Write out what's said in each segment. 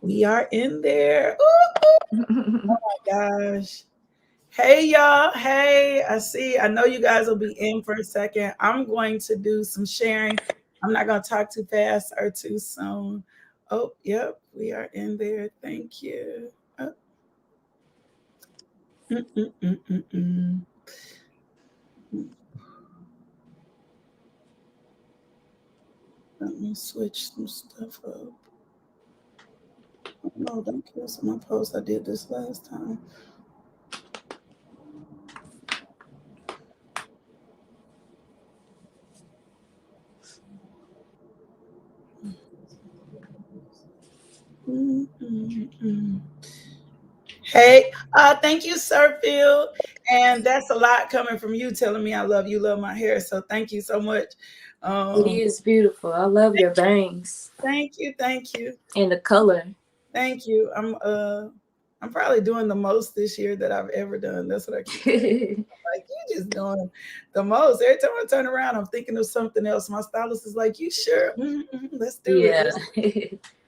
We are in there. Ooh, oh my gosh. Hey y'all. Hey, I know you guys will be in for a second. I'm going to do some sharing. I'm not going to talk too fast or too soon. Oh, yep, we are in there. Thank you. Oh, mm, mm, mm, mm, mm. Let me switch some stuff up. Oh, no, don't cancel my post. I did this last time. Mm, mm, mm. Hey, thank you, Sir Phil. And that's a lot coming from you telling me I love you, love my hair. So thank you so much. It Um, is beautiful. I love your bangs thank you, and the color. thank you. I'm probably doing the most this year that I've ever done. That's what I keep telling you. Like you just doing the most. Every time I turn around, I'm thinking of something else. My stylist is like, "You sure? Let's do it. Yeah.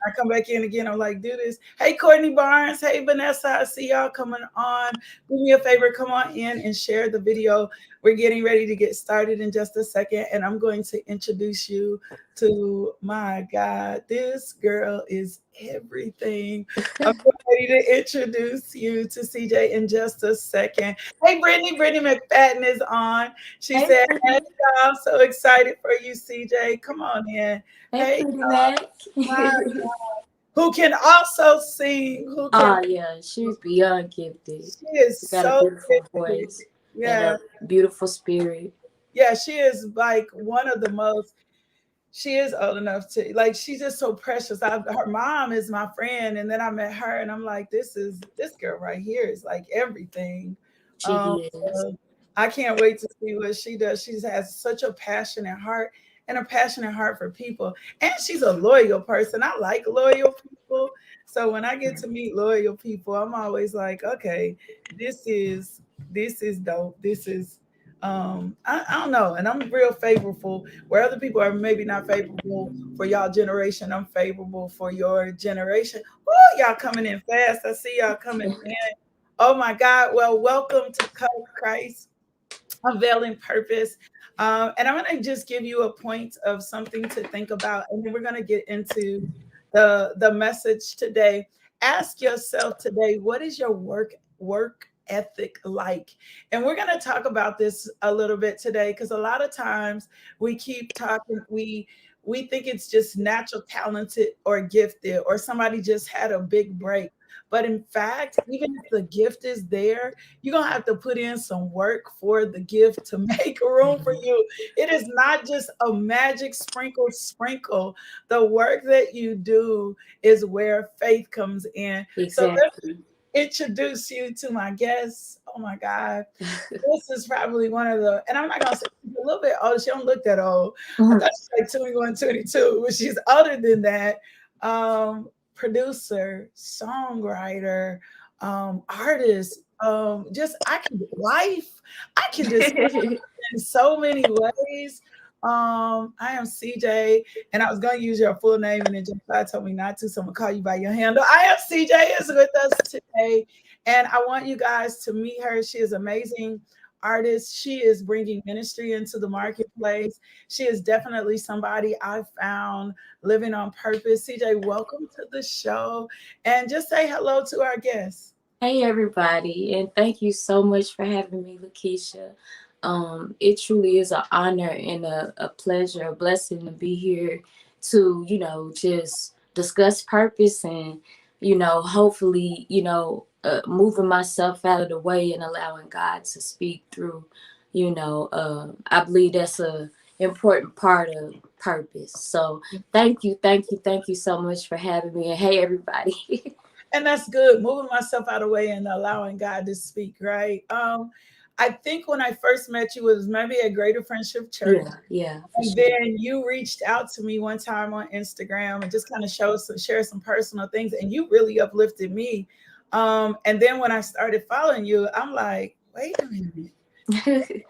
I come back in again. I'm like, do this. Hey, Courtney Barnes. Hey, Vanessa. I see y'all coming on. Do me a favor. Come on in and share the video. We're getting ready to get started in just a second. And I'm going to introduce you to my God. This girl is everything. I'm ready to introduce you to CJ in just a second. Hey, Brittany. Brittany McFadden is on. She Hey, said, hey, pretty. I'm so excited for you, CJ. Come on in. Hey, Hey, pretty Mac. my who can also sing, who can Oh yeah, she's beyond gifted. she is She got a so beautiful gifted. voice and Yeah, a beautiful spirit. yeah, she is like one of the most she is old enough to like she's just so precious. Her mom is my friend, and then I met her and I'm like, this girl right here is like everything. Um She is. so I can't wait to see what she does. She has such a passionate heart and a passionate heart for people. And she's a loyal person. I like loyal people. So when I get to meet loyal people, I'm always like, okay, this is this is dope. This is I don't know. And I'm real favorable where other people are maybe not favorable for y'all generation. I'm favorable for your generation. Oh, y'all coming in fast. I see y'all coming in. Oh my God. Well, welcome to Christ Unveiling Purpose. And I'm going to just give you a point of something to think about. And then we're going to get into the message today. Ask yourself today, what is your work ethic like? And we're going to talk about this a little bit today because a lot of times we keep talking, we think it's just natural talented or gifted or somebody just had a big break. But in fact, even if the gift is there, you're gonna have to put in some work for the gift to make room for you. It is not just a magic sprinkle. The work that you do is where faith comes in. So let Exactly. me introduce you to my guest. Oh my God. This is probably one of the, and I'm not gonna say she's a little bit older. She don't look that old. I thought she's like 21, 22, but she's older than that. Producer, songwriter, artist, just I can wife. I can just in so many ways. I am CJ, and I was gonna use your full name, and then Jeff told me not to, so I'm gonna call you by your handle. I am CJ is with us today, and I want you guys to meet her. She is amazing artist. She is bringing ministry into the marketplace. She is definitely somebody I found living on purpose. CJ, welcome to the show, and just say hello to our guests. Hey everybody, and thank you so much for having me, Lakeisha. It truly is an honor and a pleasure, a blessing to be here to, just discuss purpose and, hopefully, moving myself out of the way and allowing God to speak through, I believe that's a important part of purpose. So thank you so much for having me. And hey everybody. And that's good. Moving myself out of the way and allowing God to speak, right? I think when I first met you, it was maybe at Greater Friendship Church. Yeah, for And sure. then you reached out to me one time on Instagram and just kind of share some personal things. And you really uplifted me. And then when I started following you, I'm like, wait a minute.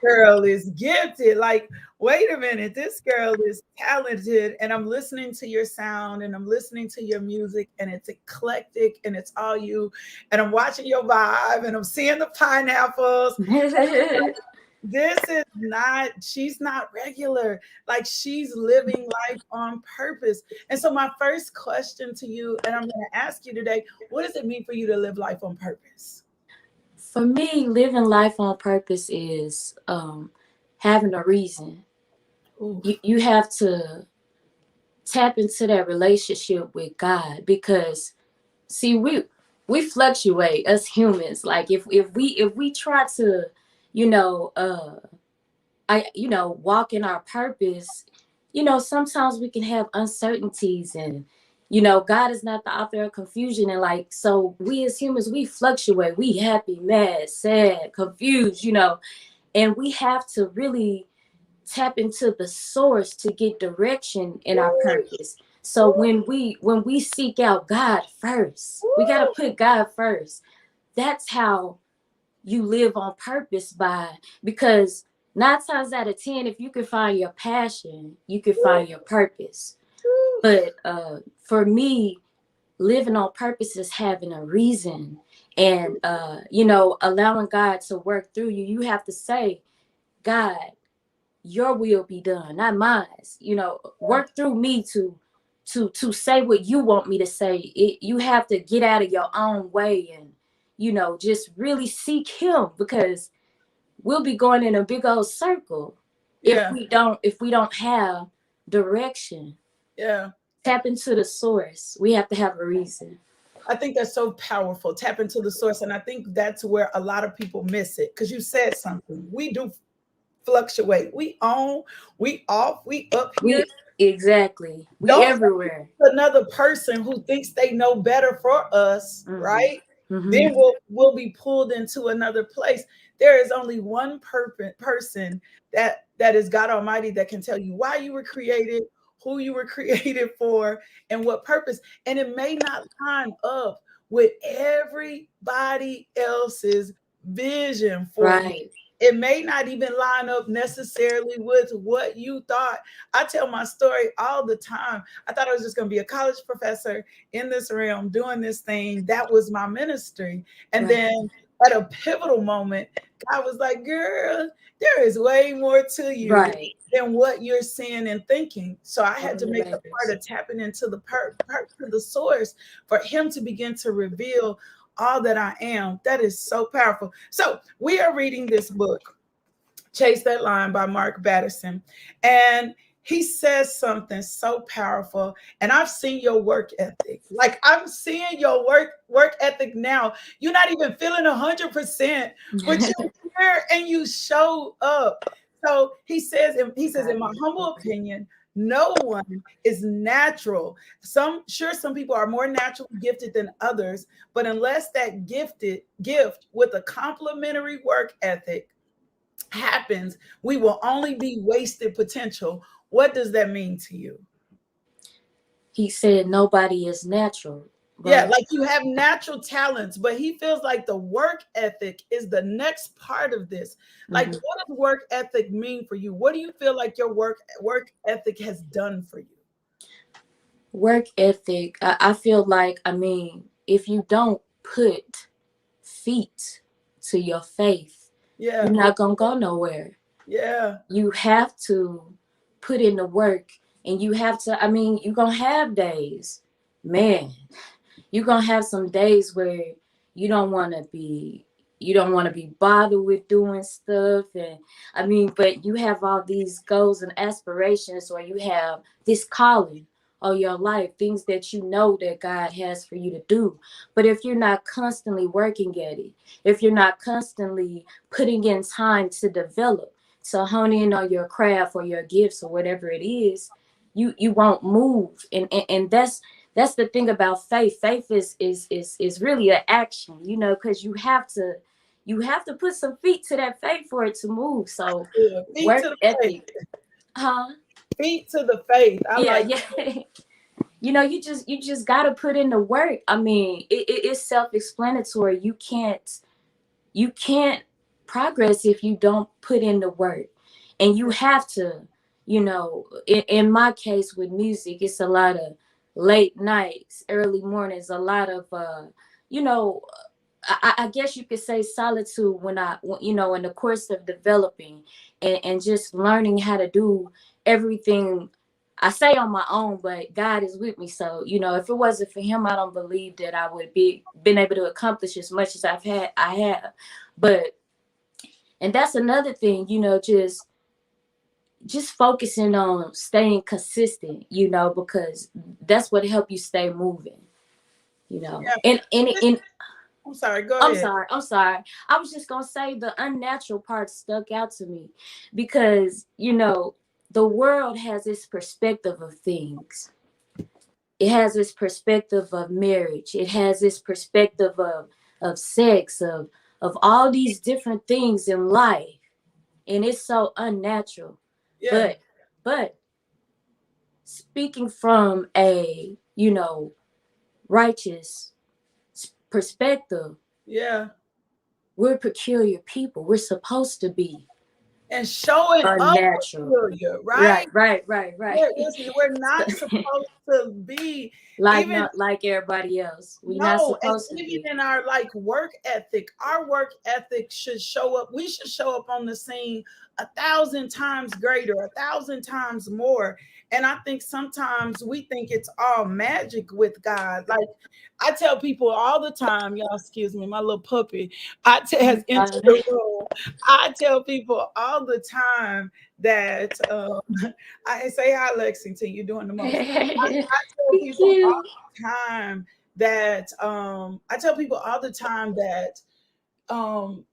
Girl is gifted. Like, wait a minute, this girl is talented. And I'm listening to your sound and I'm listening to your music, and it's eclectic and it's all you. And I'm watching your vibe and I'm seeing the pineapples. This is not, she's not regular. Like, she's living life on purpose. And so, my first question to you, and I'm going to ask you today, what does it mean for you to live life on purpose? For me, living life on purpose is having a reason. You Oof. you have to tap into that relationship with God, because see, we fluctuate as humans. Like, if we try to, you know, walk in our purpose, sometimes we can have uncertainties, and God is not the author of confusion. And like, so we as humans, we fluctuate. We happy, mad, sad, confused, and we have to really tap into the source to get direction in our Ooh, purpose. So when we seek out God first, we got to ooh. put God first. That's how you live on purpose, by because 9 times out of 10, if you can find your passion, you can find your purpose. But for me, living on purpose is having a reason, and allowing God to work through you. You have to say, God, your will be done, not mine. Work through me to say what you want me to say. You have to get out of your own way, and just really seek him, because we'll be going in a big old circle if Yeah, we don't have direction. yeah. Tap into the source. We have to have a reason. I think that's so powerful. Tap into the source. And I think that's where a lot of people miss it. Because you said something. We do fluctuate. We on, we off, we up here. We exactly. We Don't everywhere. another person who thinks they know better for us, Hmm. right? Hmm. Then we'll be pulled into another place. There is only one person that is God Almighty that can tell you why you were created, who you were created for, and what purpose. And it may not line up with everybody else's vision for you. Right. It may not even line up necessarily with what you thought. I tell my story all the time. I thought I was just going to be a college professor in this realm doing this thing. That was my ministry. And Right. then at a pivotal moment, God was like, girl, there is way more to you Right. than what you're seeing and thinking. So I All had to the make the part layers. of tapping into the to the source for him to begin to reveal all that I am. That is so powerful. So we are reading this book, Chase That Line by Mark Batterson. And he says something so powerful. And I've seen your work ethic. Like, I'm seeing your work ethic now. You're not even feeling 100%, but you're here and you show up. So he says, in my humble opinion, no one is natural. Some people are more naturally gifted than others, but unless that gifted gift with a complementary work ethic happens, we will only be wasted potential. What does that mean to you? He said nobody is natural, Yeah, right? like you have natural talents, but he feels like the work ethic is the next part of this. Like, Hmm. what does work ethic mean for you? What do you feel like your work ethic has done for you? Work ethic. I feel like, if you don't put feet to your faith, you're Yeah, not gonna go nowhere. yeah, You have to put in the work, and you have to. You're gonna have days, man. You're gonna have some days where you don't want to be you don't want to be bothered with doing stuff. And but you have all these goals and aspirations, or you have this calling of your life, things that that God has for you to do. But if you're not constantly working at it, if you're not constantly putting in time to develop, to hone in on your craft or your gifts or whatever it is, you won't move. And that's the thing about faith. Faith is really an action, because you have to put some feet to that faith for it to move. So yeah. Feet work to the faith. ethic. Huh? Feet to the faith. I Yeah, like. yeah. You just got to put in the work. It's self-explanatory. You can't progress if you don't put in the work. And you have to, in my case with music, it's a lot of late nights, early mornings, a lot of you know I guess you could say solitude in the course of developing and just learning how to do everything. I say on my own, but God is with me. So, if it wasn't for him, I don't believe that I would been able to accomplish as much as I have. But, and that's another thing, just focusing on staying consistent, because that's what help you stay moving, Yeah. and I'm sorry. Go I'm ahead. sorry. I'm sorry. I was just gonna say the unnatural part stuck out to me because the world has its perspective of things. It has its perspective of marriage. It has its perspective of sex, of all these different things in life, and it's so unnatural. Yeah. But speaking from a righteous perspective, Yeah. we're peculiar people. We're supposed to be And showing up unnatural. with you, right? Right. We're not supposed to be Like even. not like everybody else. We're not No, and supposed to even be. in our like work ethic, our work ethic should show up. We should show up on the scene 1,000 times greater, 1,000 times more. And I think sometimes we think it's all magic with God. Like I tell people all the time, y'all, excuse me, my little puppy, has entered the room. I tell people all the time that I say hi, Lexington. You're doing the most. I tell Thank people all you. the time that I tell people all the time that um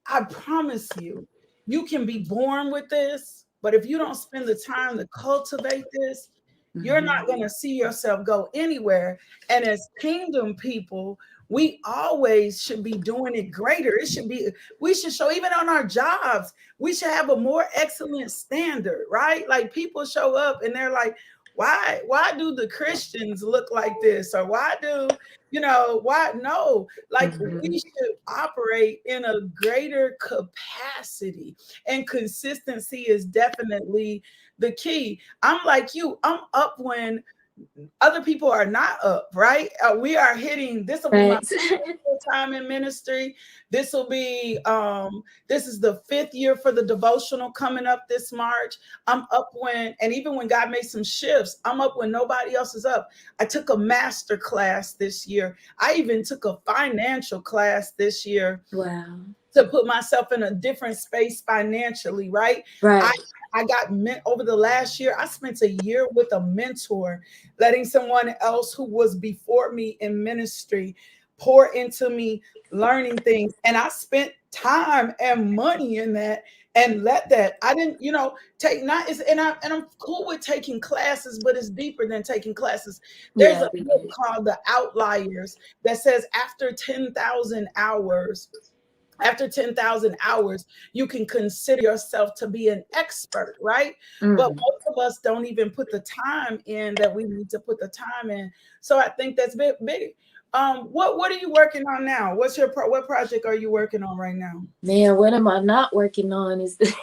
I promise you, you can be born with this, but if you don't spend the time to cultivate this, you're Mhm. not going to see yourself go anywhere. And as kingdom people, we always should be doing it greater. It should be, we should show, even on our jobs, we should have a more excellent standard, right? Like people show up and they're like, why do the Christians look like this? Or why do, why? No, like we Mhm. should operate in a greater capacity, and consistency is definitely the key. I'm like you, I'm up when other people are not up, right? We are hitting, this will be my Thanks. time in ministry. This will be this is the 5th year for the devotional coming up this March. I'm up when, and even when God made some shifts, I'm up when nobody else is up. I took a master class this year. I even took a financial class this year Wow. to put myself in a different space financially, right? I Right. I got over the last year. I spent a year with a mentor, letting someone else who was before me in ministry pour into me, learning things, and I spent time and money in that. And let that, I didn't, take, not is, and I'm cool with taking classes, but it's deeper than taking classes. There's Yeah, a we book did. called The Outliers that says after 10,000 hours, you can consider yourself to be an expert, right? But Mm. most of us don't even put the time in that we need to put the time in. So I think that's big, big. What are you working on now? What project are you working on right now? Man, what am I not working on is the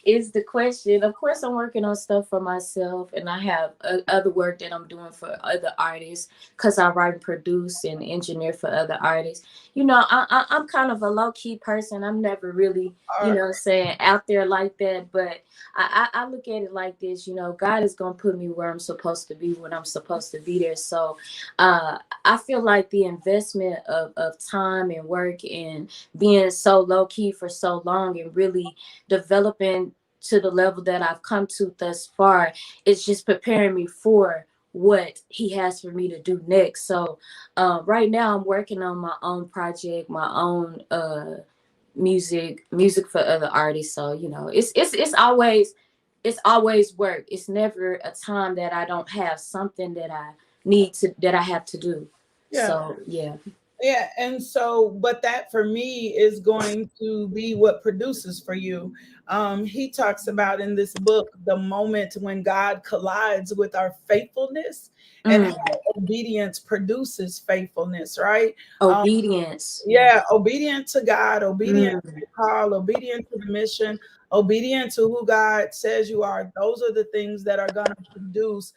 is the question. Of course, I'm working on stuff for myself, and I have other work that I'm doing for other artists because I write and produce and engineer for other artists. I'm kind of a low key person. I'm never really, Or saying out there like that. But I look at it like this. God is gonna put me where I'm supposed to be when I'm supposed to be there. So, I feel like the investment of time and work and being so low key for so long and really developing to the level that I've come to thus far, it's just preparing me for what he has for me to do next. So right now I'm working on my own project, my own music for other artists. So it's always work. It's never a time that I don't have something that I have to do. yeah, So yeah. Yeah, and so, but that for me is going to be what produces for you. He talks about in this book the moment when God collides with our faithfulness and how Mm, obedience produces faithfulness, right? Um, obedience. yeah, obedient to God, obedient to Mm, the call, obedient to the mission, obedient to who God says you are. Those are the things that are going to produce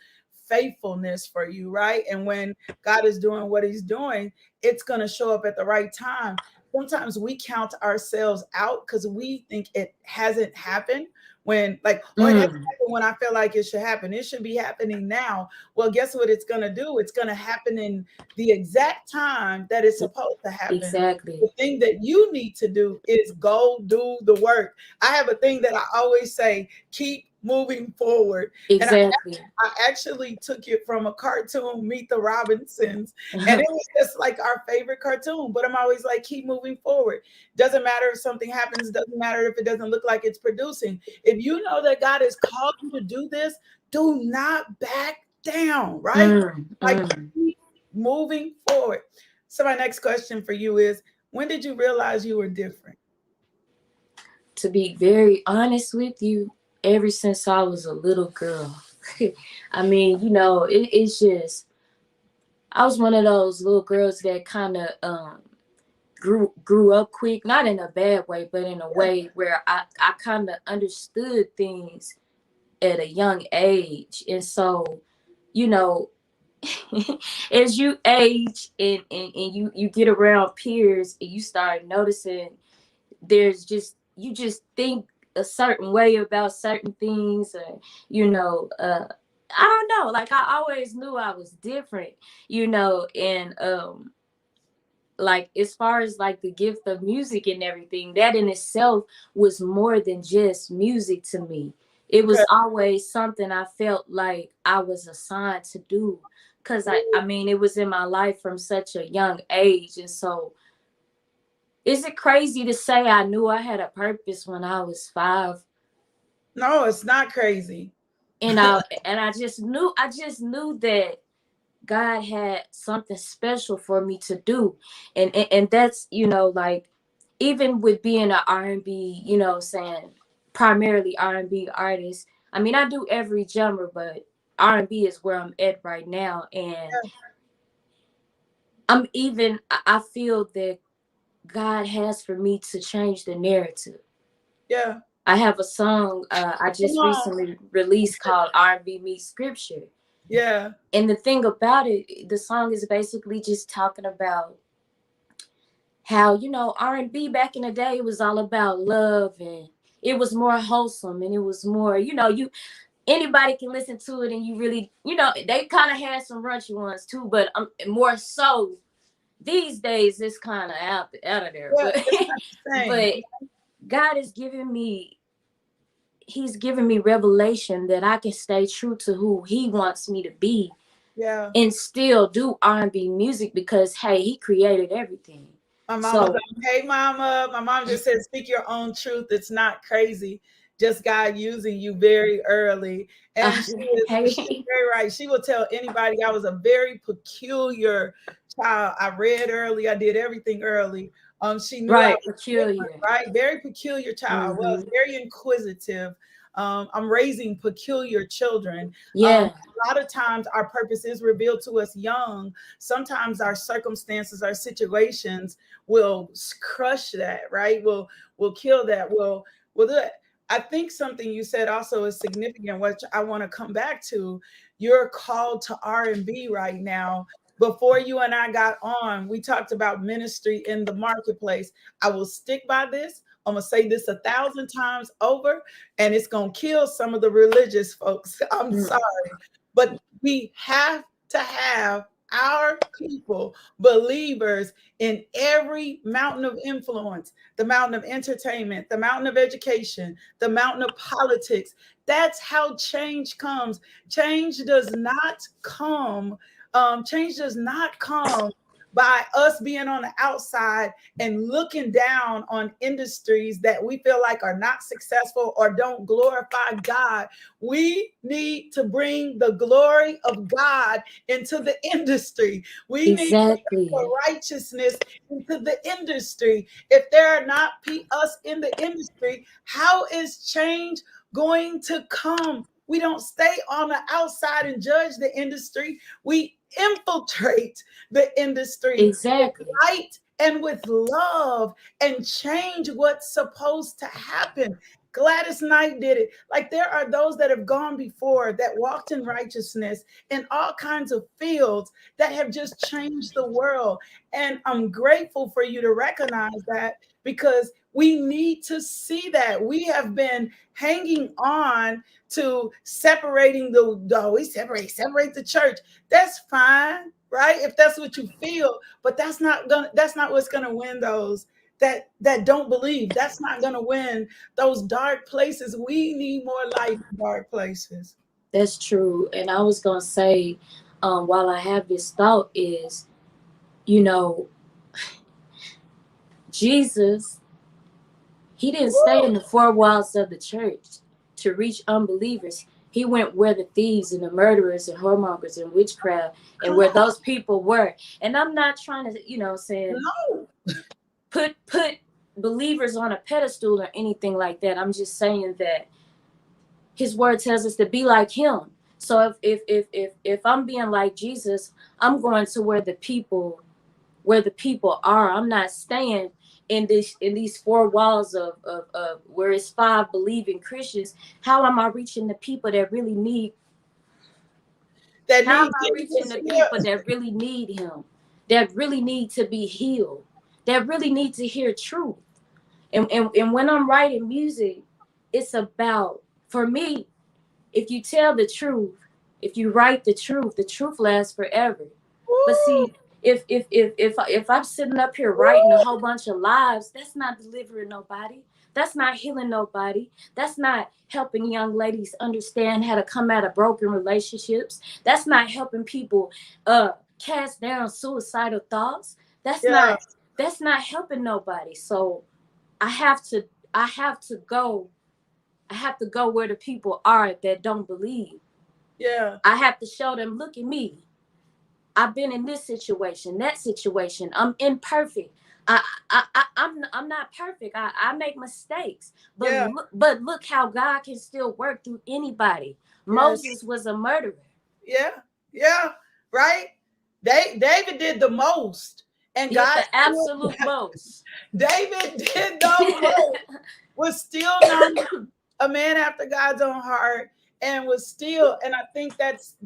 faithfulness for you, right? And when God is doing what he's doing, it's going to show up at the right time. Sometimes we count ourselves out because we think it hasn't happened when, like, oh, it hasn't mm, happened when I feel like it should happen. It should be happening now. Well, guess what it's going to do? It's going to happen in the exact time that it's supposed to happen. exactly. The thing that you need to do is go do the work. I have a thing that I always say, keep moving forward. And Exactly. I actually took it from a cartoon, Meet the Robinsons, and it was just like our favorite cartoon. But I'm always like, keep moving forward. Doesn't matter if something happens, doesn't matter if it doesn't look like it's producing. If you know that God has called you to do this, do not back down, right? Mm, Like, mm. keep moving forward. So, my next question for you is, when did you realize you were different? To be very honest with you, ever since I was a little girl. I mean, it's just I was one of those little girls that kind of grew up quick, not in a bad way, but in a way where I kind of understood things at a young age. And so, you know, as you age and you get around peers and you start noticing there's just you just think a certain way about certain things, or I don't know, like I always knew I was different, and like as far as like the gift of music and everything, that in itself was more than just music to me. It Okay. was always something I felt like I was assigned to do, because I mean it was in my life from such a young age. And so is it crazy to say I knew I had a purpose when I was 5? No, it's not crazy. And I just knew that God had something special for me to do. And that's, like, even with being an R&B, saying primarily R&B artist. I mean, I do every genre, but R&B is where I'm at right now. And I feel that God has for me to change the narrative. Yeah. I have a song I Come just on. recently released called R&B Meets Scripture. Yeah. And the thing about it, the song is basically just talking about how, R&B back in the day was all about love, and it was more wholesome, and it was more, you anybody can listen to it, and you really, they kind of had some raunchy ones too, but more so these days it's kind of out of there. Yeah. But It's not the same. but God is giving me He's given me revelation that I can stay true to who he wants me to be Yeah. and still do R&B music, because hey, he created everything. My mama So goes, hey mama. My mom just said, speak your own truth. It's not crazy. Just God using you very early. And she's hey, very right. She will tell anybody I was a very peculiar child. I read early, I did everything early. She knew I right, was different, peculiar. right? Very peculiar child. I was Hmm. very inquisitive. I'm raising peculiar children. Yeah. A lot of times our purpose is revealed to us young. Sometimes our circumstances, our situations will crush that, right? Will kill that. Will do it. I think something you said also is significant, which I want to come back to. You're called to R&B right now. Before you and I got on, we talked about ministry in the marketplace. I will stick by this. I'm gonna say this 1,000 times over, and it's gonna kill some of the religious folks. I'm Mm. sorry, but we have to have our people, believers, in every mountain of influence, the mountain of entertainment, the mountain of education, the mountain of politics. That's how change comes. Change does not come. Change does not come by us being on the outside and looking down on industries that we feel like are not successful or don't glorify God. We need to bring the glory of God into the industry. We need to bring Exactly. the righteousness into the industry. If there are not us in the industry, how is change going to come? We don't stay on the outside and judge the industry. We infiltrate the industry with Exactly. light and with love and change what's supposed to happen. Gladys Knight did it. Like, there are those that have gone before that walked in righteousness in all kinds of fields that have just changed the world. And I'm grateful for you to recognize that, because we need to see that. We have been hanging on to separating we separate the church. That's fine, right? If that's what you feel, but that's not what's gonna win those that don't believe. That's not gonna win those dark places. We need more light in dark places. That's true. And I was gonna say, while I have this thought is, you know, Jesus, he didn't stay Woo! in the four walls of the church to reach unbelievers. He went where the thieves and the murderers and whoremongers and witchcraft and Come where on. those people were. And I'm not trying to, saying No. put believers on a pedestal or anything like that. I'm just saying that his word tells us to be like him. So if I'm being like Jesus, I'm going to where the people are. I'm not staying in these four walls of where it's five believing Christians. How am I reaching the people that really need? That How am need I reaching Jesus. the Yeah. people that really need him? That really need to be healed? That really need to hear truth? And when I'm writing music, it's about, for me, if you tell the truth, if you write the truth lasts forever. But Woo! see, if I'm sitting up here writing a Woo! whole bunch of lives, that's not delivering nobody. That's not healing nobody. That's not helping young ladies understand how to come out of broken relationships. That's not helping people cast down suicidal thoughts. That's Yeah. not that's not helping nobody. So I have to I have to go I have to go where the people are that don't believe. Yeah. I have to show them, look at me. I've been in this situation, that situation. I'm imperfect. I'm not perfect. I make mistakes. Yeah. But look how God can still work through anybody. Yes. Moses was a murderer. Yeah. Yeah. Right? David did the most. And Did God the still absolute most. David did the most. Was still known a man after God's own heart, and was still, and I think that's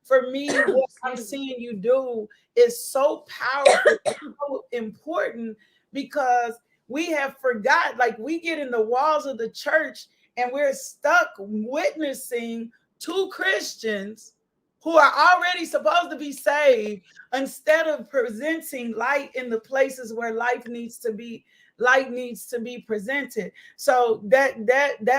for me what I'm Excuse me. seeing you do is so powerful, so important, because we have forgot, like, we get in the walls of the church and we're stuck witnessing to Christians who are already supposed to be saved, instead of presenting light in the places where light needs to be presented. So that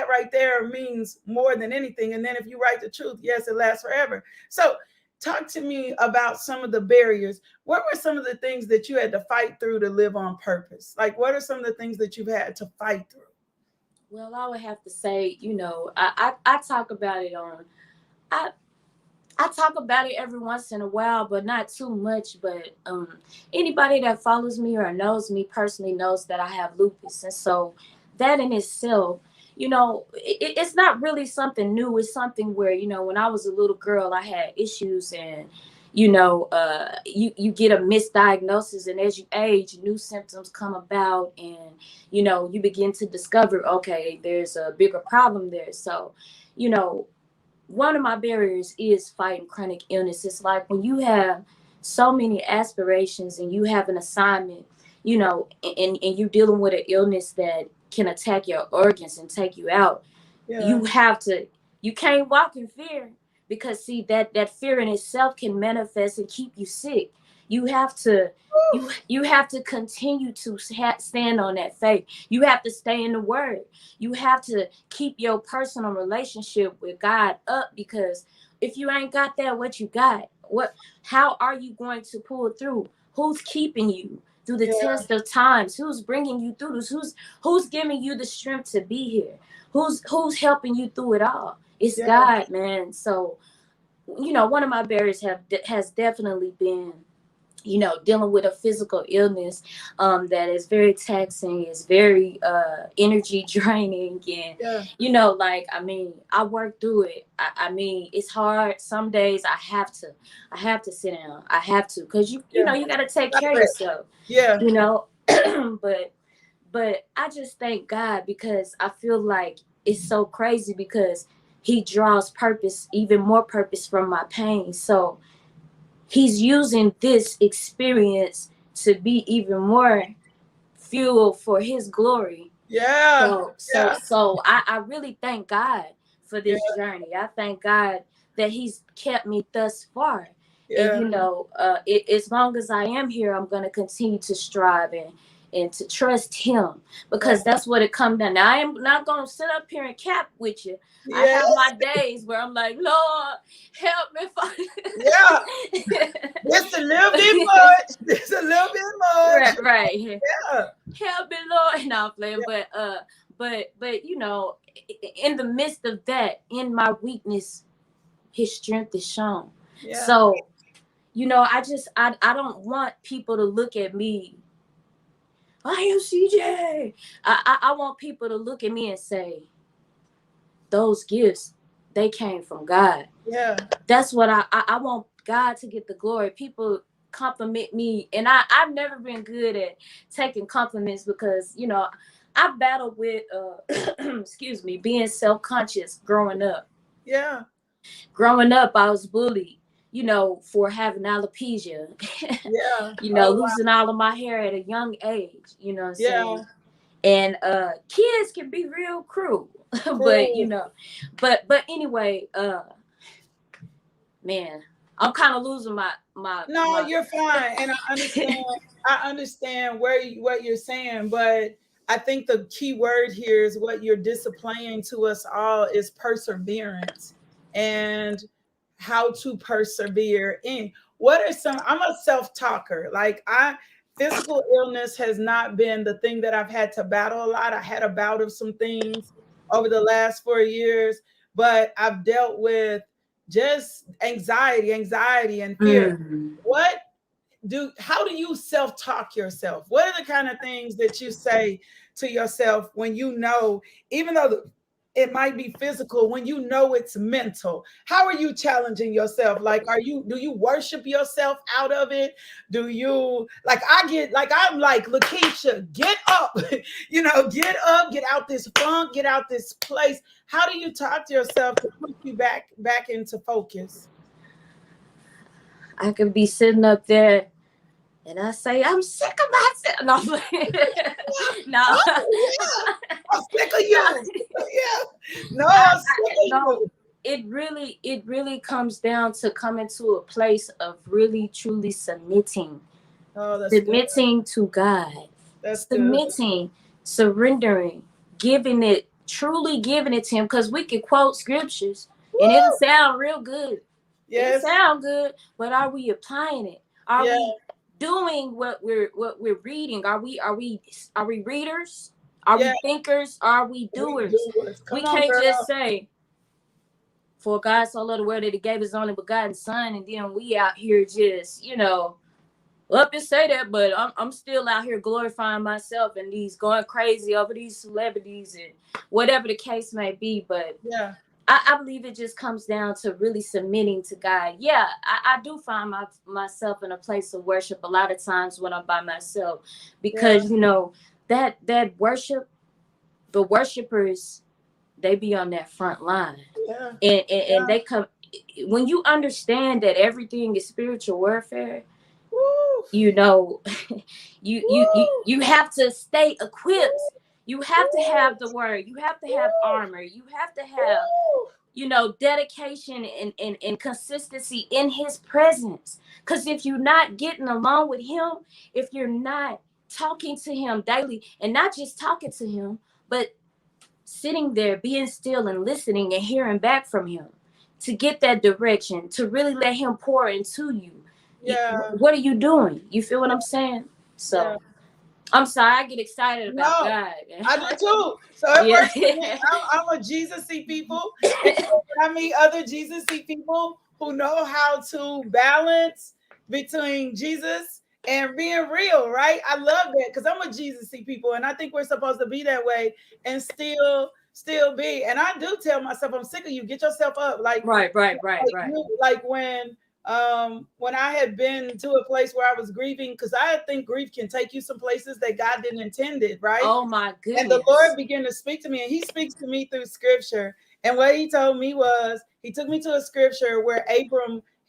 right there means more than anything. And then if you write the truth, yes, it lasts forever. So talk to me about some of the barriers. What were some of the things that you had to fight through to live on purpose? Like, what are some of the things that you've had to fight through? Well, I would have to say, I talk about it on I I talk about it every once in a while, but not too much. But anybody that follows me or knows me personally knows that I have lupus, and so that in itself, it's not really something new. It's something where when I was a little girl, I had issues, and you get a misdiagnosis, and as you age, new symptoms come about, and you begin to discover, okay, there's a bigger problem there. So, you know one of my barriers is fighting chronic illness. It's like when you have so many aspirations and you have an assignment, and you're dealing with an illness that can attack your organs and take you out, Yeah. you have to, you can't walk in fear, because see that fear in itself can manifest and keep you sick. You have to you have to continue to stand on that faith. You have to stay in the word. You have to keep your personal relationship with God up, because if you ain't got that, what you got? How are you going to pull through? who's keeping you through the Yeah. test of times, who's bringing you through this, who's giving you the strength to be here, who's helping you through it all. It's Yeah. God, man. So, one of my barriers has definitely been, dealing with a physical illness that is very taxing, is very energy draining. And, Yeah. like, I mean, I work through it. I mean, it's hard. Some days I have to sit down. I have to, because Yeah. you got to take Got care of it. yourself, Yeah. you know. but I just thank God, because I feel like it's so crazy, because he draws purpose, even more purpose, from my pain. So he's using this experience to be even more fuel for his glory. Yeah. Yeah. So I really thank God for Yeah. this journey. I thank God that he's kept me thus far. And Yeah. as long as I am here, I'm going to continue to strive and to trust him, Right. because that's what it comes down. Now, I am not going to sit up here and cap with you. I Yeah. have my days where I'm like, Lord, help me Yeah. It's a little bit much. It's a little bit much. right. Yeah. Help me, Lord. No, I'm playing, Yeah. but in the midst of that, in my weakness, his strength is shown. Yeah. So, I don't want people to look at me, I am CJ. I want people to look at me and say, those gifts, they came from God. Yeah. That's what I want God to get the glory. People compliment me, and I've never been good at taking compliments, because I battled with excuse me, being self-conscious growing up. Yeah. Growing up, I was bullied, for having alopecia, Yeah. Oh wow. losing all of my hair at a young age, what I'm Yeah. saying? And kids can be real cruel. but Cruel. but anyway, man, I'm kind of losing No, my you're fine, and I understand. I understand what you're saying, but I think the key word here is what you're displaying to us all is perseverance and how to persevere in. What are some? I'm a self talker. Like physical illness has not been the thing that I've had to battle a lot. I had a bout of some things over the last 4 years, but I've dealt with just anxiety and fear. mm. What how do you self-talk yourself? What are the kind of things that you say to yourself when even though it might be physical, when it's mental? How are you challenging yourself? Like, do you worship yourself out of it? Do you I'm like, Lakeisha, get up, get up, get out this funk, get out this place. How do you talk to yourself to put you back into focus? I could be sitting up there and I say, I'm sick of myself. No, no, Oh yeah, I'm sick of no, you. Yeah, no, I'm sick of no. you. It really comes down to coming to a place of really truly Oh, that's good. submitting to God, That's good. submitting, surrendering, truly giving it to Him. Because we can quote scriptures and it'll Woo! sound real good. It'll Yes. sound good, but are we applying it? Are Yeah. we doing what we're reading? Are we readers? Are Yeah. we thinkers? Are we We doers? do it. We Come on, can't girl. just say, for God so loved the world that He gave His only begotten Son, and then we out here just up and say that, but I'm still out here glorifying myself and these going crazy over these celebrities and whatever the case may be. But Yeah. I believe it just comes down to really submitting to God. Yeah, I do find myself in a place of worship a lot of times when I'm by myself, Yeah. because that worship, the worshipers, they be on that front line, Yeah. and Yeah. they come when you understand that everything is spiritual warfare. Woo. you know you you you, Woo. you have to stay equipped. You have to Woo. have the word. You have to have Woo. armor. You have to have Woo. dedication and consistency in his presence. Because if you're not getting along with him, if you're not talking to him daily, and not just talking to him, but sitting there, being still and listening and hearing back from him, to get that direction, to really let him pour into you, Yeah. What are you doing? You feel what I'm saying? Yeah. So I'm sorry, I get excited about No, God. I do too. So it Yeah. works for me. I'm a Jesus-y people. And so when I meet other Jesus-y people who know how to balance between Jesus and being real, right? I love that because I'm a Jesus-y people, and I think we're supposed to be that way and still be. And I do tell myself, I'm sick of you. Get yourself up. Right, right, right, Like right. you, like when I had been to a place where I was grieving, because I think grief can take you some places that God didn't intend it, right? Oh my And the Lord goodness. began to speak to me, and He speaks to me through Scripture. And what He told me was, He took me to a Scripture where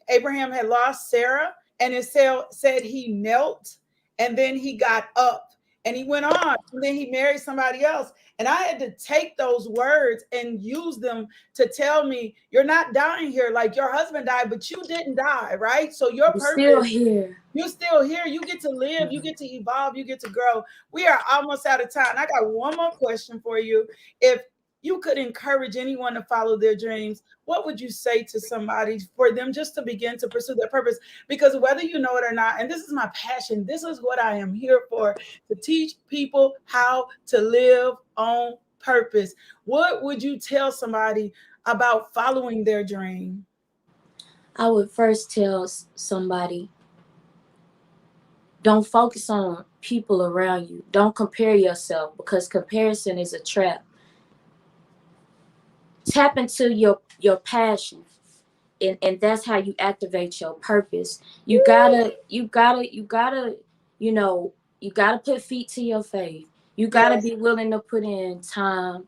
Abraham had lost Sarah, and it said he knelt, and then he got up, and he went on, and then he married somebody else. And I had to take those words and use them to tell me, you're not dying here. Like your husband died, but you didn't die, right? So your You're still purpose, here. you're still here. You get to live. You get to evolve. You get to grow. We are almost out of time. I got one more question for you. If you could encourage anyone to follow their dreams, what would you say to somebody for them just to begin to pursue their purpose? Because whether you know it or not, and this is my passion, this is what I am here for, to teach people how to live on purpose. What would you tell somebody about following their dream? I would first tell somebody, don't focus on people around you. Don't compare yourself because comparison is a trap. Tap into your passion, and that's how you activate your purpose. You gotta you know you gotta put feet to your faith. You gotta Yes, be willing to put in time.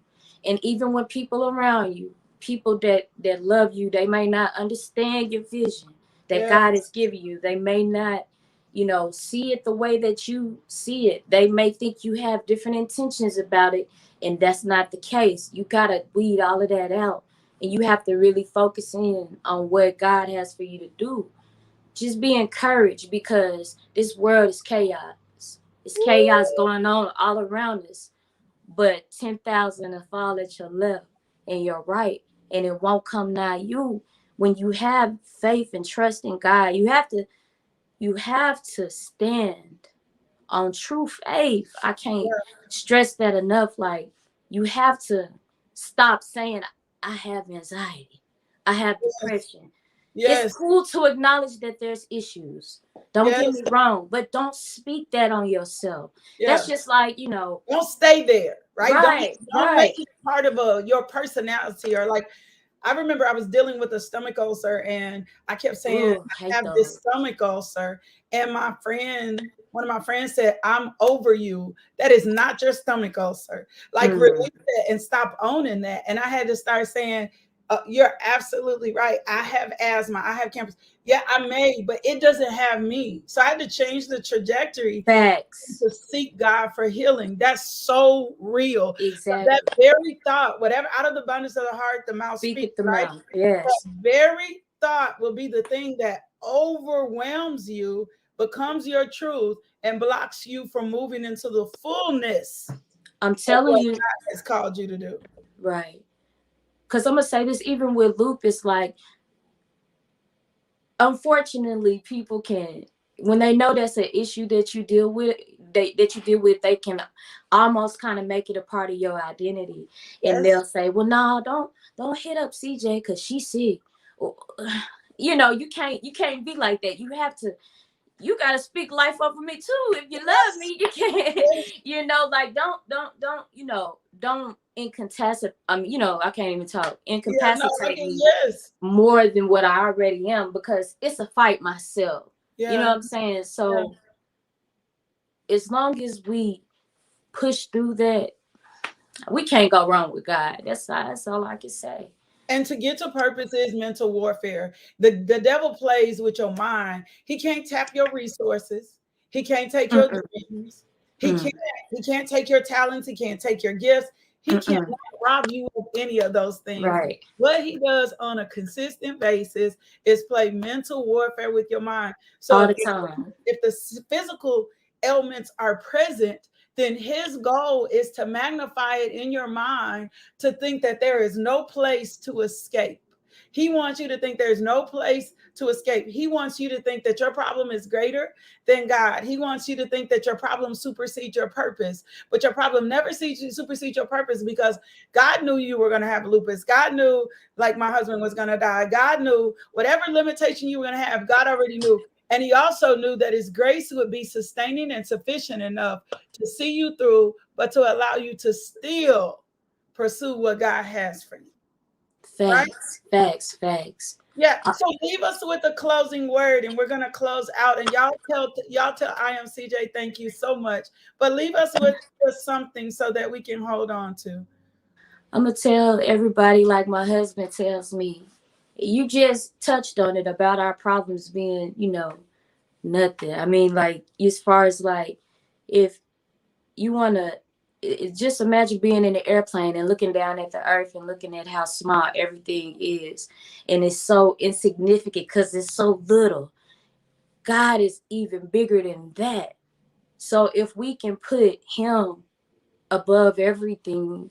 And even when people around you, people that love you, they may not understand your vision that yes, God has given you. They may not see it the way that you see it. They may think you have different intentions about it, and that's not the case. You gotta weed all of that out, and you have to really focus in on what God has for you to do. Just be encouraged because this world is chaos. It's chaos going on all around us, but 10,000 will fall at your left and your right, and it won't come nigh you. When you have faith and trust in God, you have to stand on true faith. I can't yes, stress that enough. Like, you have to stop saying, I have anxiety, I have yes, depression. It's yes, cool to acknowledge that there's issues. Don't get yes, me wrong, but don't speak that on yourself. yeah. That's just like, Don't stay there, right? Don't right, don't make right. it part of your personality. Or like, I remember I was dealing with a stomach ulcer, and I kept saying, Oh, I hate have this those. stomach ulcer. And one of my friends said, I'm over you. That is not your stomach ulcer. Like, Mm, release it and stop owning that. And I had to start saying, you're absolutely right. I have asthma. I have cancer. Yeah, I may, but it doesn't have me. So I had to change the trajectory facts. to seek God for healing. That's so real. So that Exactly. very thought, whatever, out of the abundance of the heart, the mouth Speak speaks, at the right? mouth. That Yes. very thought will be the thing that overwhelms you, becomes your truth, and blocks you from moving into the fullness I'm of telling what you, God has called you to do. right. Because I'm going to say this, even with lupus, like, unfortunately, people can, when they know that's an issue that you deal with, they can almost kind of make it a part of your identity. And Yes. they'll say, well, no, don't hit up CJ because she's sick. Or, you can't be like that. You got to speak life over me too. If you love Yes. me, you can't, Yes. like, don't incapacitate. I can't even talk. Yeah. No. Incapacitate Okay. me Yes. more than what I already am, because it's a fight myself. You know Yeah. what I'm saying? Yeah. So as long as we push through that, we can't go wrong with God. That's all I can say. And to get to purpose is mental warfare. The devil plays with your mind. He can't tap your resources. He can't take your Mm-mm, dreams. He mm, can't he can't take your talents. He can't take your gifts. He cannot mm-mm. rob you of any of those things. Right. What he does on a consistent basis is play mental warfare with your mind. So All if the time. if the physical ailments are present, then his goal is to magnify it in your mind, to think that there is no place to escape. He wants you to think there's no place to escape. He wants you to think that your problem is greater than God. He wants you to think that your problem supersedes your purpose, but your problem never supersedes your purpose, because God knew you were going to have lupus. God knew, like, my husband was going to die. God knew whatever limitation you were going to have, God already knew. And he also knew that his grace would be sustaining and sufficient enough to see you through, but to allow you to still pursue what God has for you. Right? Facts, facts, facts. Yeah. Uh, So leave us with a closing word, and we're gonna close out. And y'all tell I am CJ, thank you so much. But leave us with just something so that we can hold on to. I'm gonna tell everybody, like my husband tells me, you just touched on it about our problems being, nothing. I mean, like, as far as like, if you wanna, just imagine being in the airplane and looking down at the earth and looking at how small everything is, and it's so insignificant because it's so little. God is even bigger than that. So if we can put Him above everything,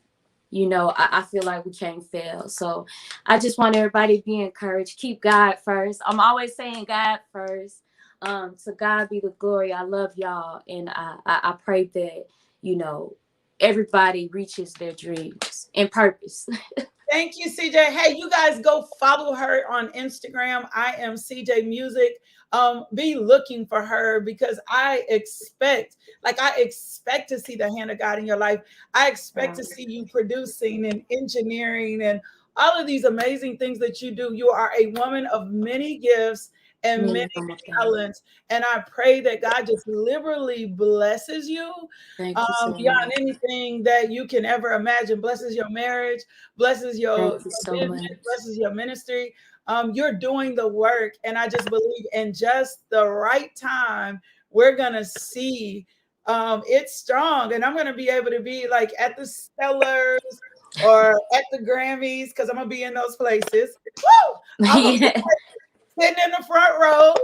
I feel like we can't fail. So I just want everybody to be encouraged. Keep God first. I'm always saying God first. To God be the glory. I love y'all, and I pray that everybody reaches their dreams and purpose. Thank you, CJ. Hey, you guys go follow her on Instagram. I am CJ Music. Be looking for her, because I expect to see the hand of God in your life. I expect to see you producing and engineering and all of these amazing things that you do. You are a woman of many gifts and many talents. And I pray that God just liberally blesses you, Thank you so beyond much. anything that you can ever imagine. Blesses your marriage, blesses your Thank you so business, much. blesses your ministry. You're doing the work. And I just believe in just the right time, we're going to see it's strong. And I'm going to be able to be like at the Stellars or at the Grammys, because I'm going to be in those places. Woo! I'm going to be Yeah. sitting in the front row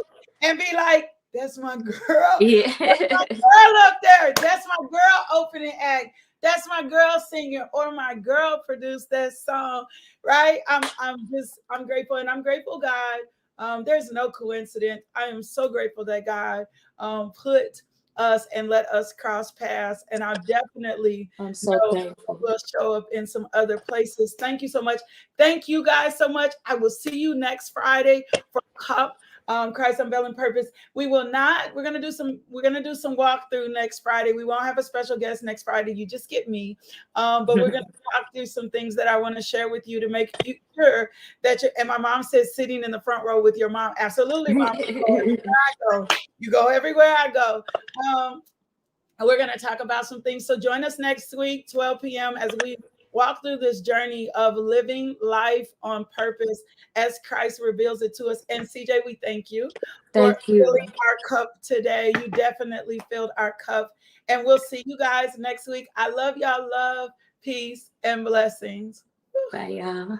and be like, that's my girl. That's Yeah. my girl up there. That's my girl opening act. That's my girl singing, or my girl produced that song. Right? I'm grateful, and I'm grateful, God. There's no coincidence. I am so grateful that God put us and let us cross paths. And I definitely I'm so know thankful. we'll show up in some other places. Thank you so much. Thank you guys so much. I will see you next Friday for Cup, Christ Unveiling Purpose. We're gonna do some walkthrough next Friday. We won't have a special guest next Friday. You just get me. But we're gonna talk through some things that I want to share with you to make you sure that you, and my mom says sitting in the front row with your mom. Absolutely, mom. You go everywhere I go. Um, and we're going to talk about some things. So join us next week, 12 p.m., as we walk through this journey of living life on purpose as Christ reveals it to us. And CJ, we thank you for Thank you. filling our cup today. You definitely filled our cup. And we'll see you guys next week. I love y'all. Love, peace, and blessings. Bye, y'all.